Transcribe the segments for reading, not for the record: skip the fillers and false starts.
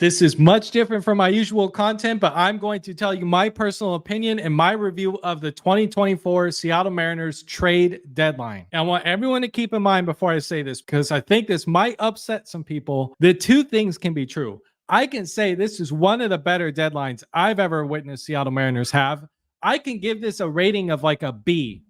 This is much different from my usual content, but I'm going to tell you my personal opinion and my review of the 2024 Seattle Mariners trade deadline. And I want everyone to keep in mind before I say this, because I think this might upset some people, that two things can be true. I can say this is one of the better deadlines I've ever witnessed Seattle Mariners have. I can give this a rating of like a B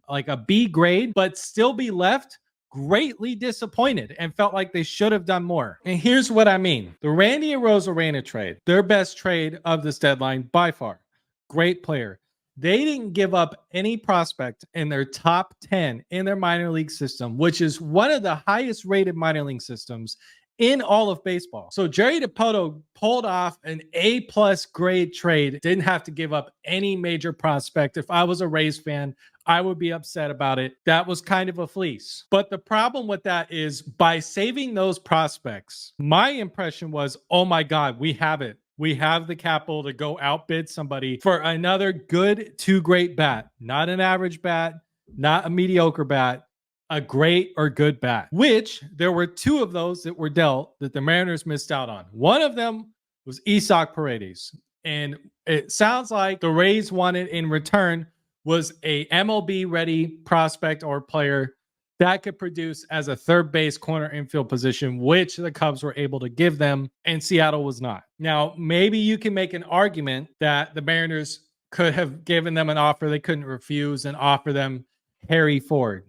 grade, but still be left greatly disappointed and felt like they should have done more. And here's what I mean. The Randy Arozarena trade, their best trade of this deadline by far. Great player. They didn't give up any prospect in their top 10 in their minor league system, which is one of the highest rated minor league systems in all of baseball. So Jerry Dipoto pulled off an A+ grade trade, didn't have to give up any major prospect. If I was a Rays fan, I would be upset about it. That was kind of a fleece. But the problem with that is by saving those prospects, my impression was, oh my God, we have it. We have the capital to go outbid somebody for another good to great bat, not an average bat, not a mediocre bat, a great or good bat, which there were two of those that were dealt that the Mariners missed out on. One of them was Isaac Paredes. And it sounds like the Rays wanted in return was a MLB ready prospect or player that could produce as a third base corner infield position, which the Cubs were able to give them, and Seattle was not. Now, maybe you can make an argument that the Mariners could have given them an offer they couldn't refuse and offer them Harry Ford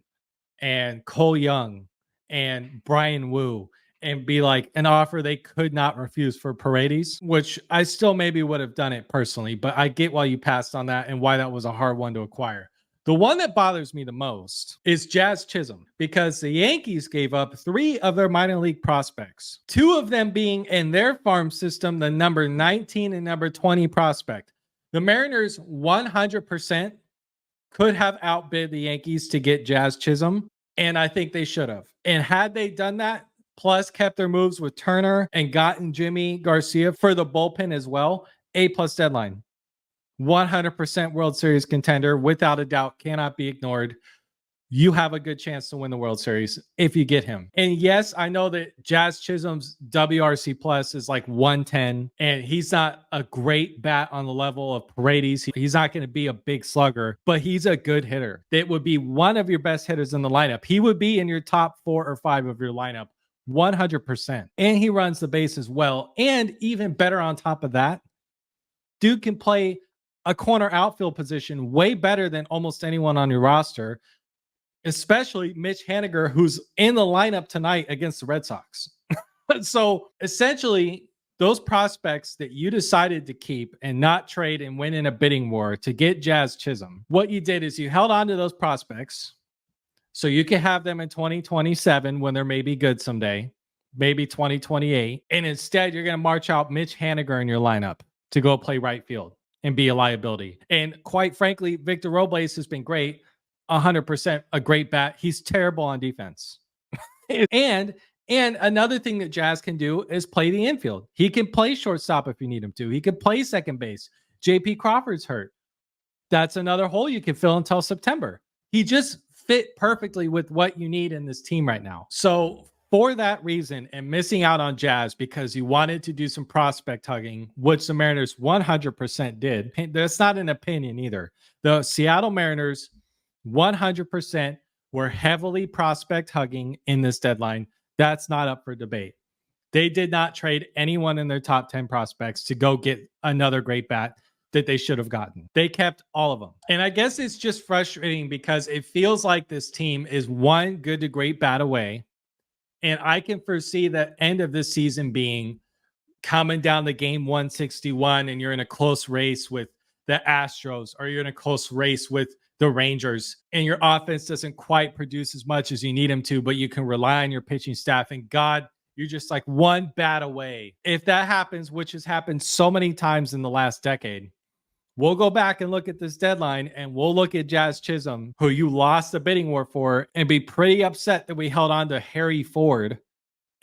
and Cole Young and Brian Wu and be like an offer they could not refuse for Paredes, which I still maybe would have done it personally, but I get why you passed on that and why that was a hard one to acquire. The one that bothers me the most is Jazz Chisholm, because the Yankees gave up 3 of their minor league prospects, 2 of them being in their farm system, the number 19 and number 20 prospect. The Mariners 100% could have outbid the Yankees to get Jazz Chisholm, and I think they should have. And had they done that, plus kept their moves with Turner and gotten Jimmy Garcia for the bullpen as well, A+ deadline. 100% World Series contender, without a doubt, cannot be ignored. You have a good chance to win the World Series if you get him. And yes, I know that Jazz Chisholm's WRC plus is like 110, and he's not a great bat on the level of Paredes. He's not going to be a big slugger, but he's a good hitter. It would be one of your best hitters in the lineup. He would be in your top 4 or 5 of your lineup, 100%. And he runs the base as well. And even better on top of that, dude can play a corner outfield position way better than almost anyone on your roster, especially Mitch Haniger, who's in the lineup tonight against the Red Sox. So essentially, those prospects that you decided to keep and not trade and win in a bidding war to get Jazz Chisholm, what you did is you held on to those prospects so you can have them in 2027 when they're maybe good someday, maybe 2028. And instead, you're going to march out Mitch Haniger in your lineup to go play right field and be a liability. And quite frankly, Victor Robles has been great. 100% a great bat. He's terrible on defense. and another thing that Jazz can do is play the infield. He can play shortstop if you need him to. He can play second base. JP Crawford's hurt. That's another hole you can fill until September. He just fit perfectly with what you need in this team right now. So for that reason, and missing out on Jazz because you wanted to do some prospect hugging, which the Mariners 100% did. That's not an opinion either. The Seattle Mariners 100% were heavily prospect hugging in this deadline. That's not up for debate. They did not trade anyone in their top 10 prospects to go get another great bat that they should have gotten. They kept all of them. And I guess it's just frustrating because it feels like this team is one good to great bat away. And I can foresee the end of this season being coming down to game 161 and you're in a close race with the Astros, or you're in a close race with the Rangers, and your offense doesn't quite produce as much as you need them to, but you can rely on your pitching staff. And God, you're just like one bat away. If that happens, which has happened so many times in the last decade, we'll go back and look at this deadline and we'll look at Jazz Chisholm, who you lost the bidding war for, and be pretty upset that we held on to Harry Ford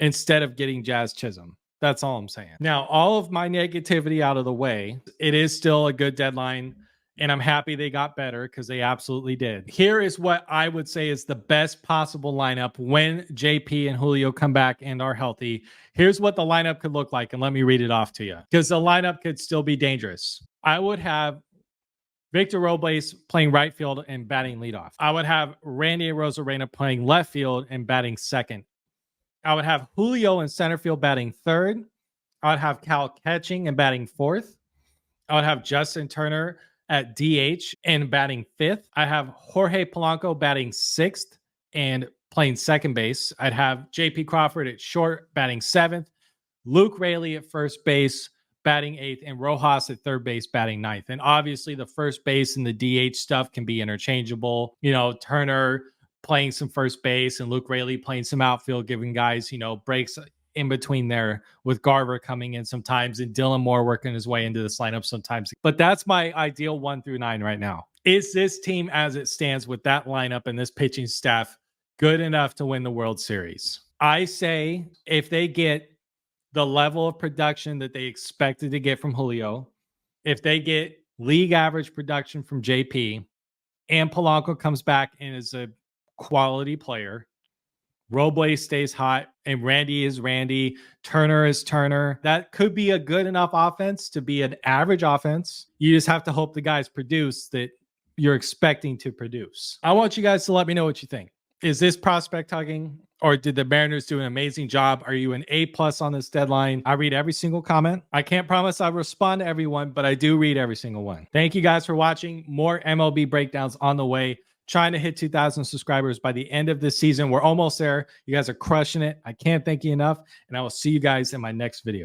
instead of getting Jazz Chisholm. That's all I'm saying. Now, all of my negativity out of the way, it is still a good deadline. And I'm happy they got better because they absolutely did. Here is what I would say is the best possible lineup when JP and Julio come back and are healthy. Here's what the lineup could look like. And let me read it off to you because the lineup could still be dangerous. I would have Victor Robles playing right field and batting leadoff. I would have Randy Arozarena playing left field and batting second. I would have Julio in center field batting third. I would have Cal catching and batting fourth. I would have Justin Turner at DH and batting fifth. I have Jorge Polanco batting sixth and playing second base. I'd have JP Crawford at short batting seventh, Luke Raley at first base batting eighth, and Rojas at third base batting ninth. And obviously the first base and the DH stuff can be interchangeable. You know, Turner playing some first base and Luke Raley playing some outfield, giving guys, you know, breaks in between there with Garver coming in sometimes and Dylan Moore working his way into this lineup sometimes. But that's my ideal 1 through 9 right now. Is this team as it stands with that lineup and this pitching staff good enough to win the World Series? I say if they get the level of production that they expected to get from Julio, if they get league average production from JP, and Polanco comes back and is a quality player, Robles stays hot, and Randy is Randy, Turner is Turner, that could be a good enough offense to be an average offense. You just have to hope the guys produce that you're expecting to produce. I want you guys to let me know what you think. Is this prospect hugging, or did the Mariners do an amazing job? Are you an A+ on this deadline? I read every single comment. I can't promise I respond to everyone, but I do read every single one. Thank you guys for watching. More MLB breakdowns on the way. Trying to hit 2,000 subscribers by the end of this season. We're almost there. You guys are crushing it. I can't thank you enough, and I will see you guys in my next video.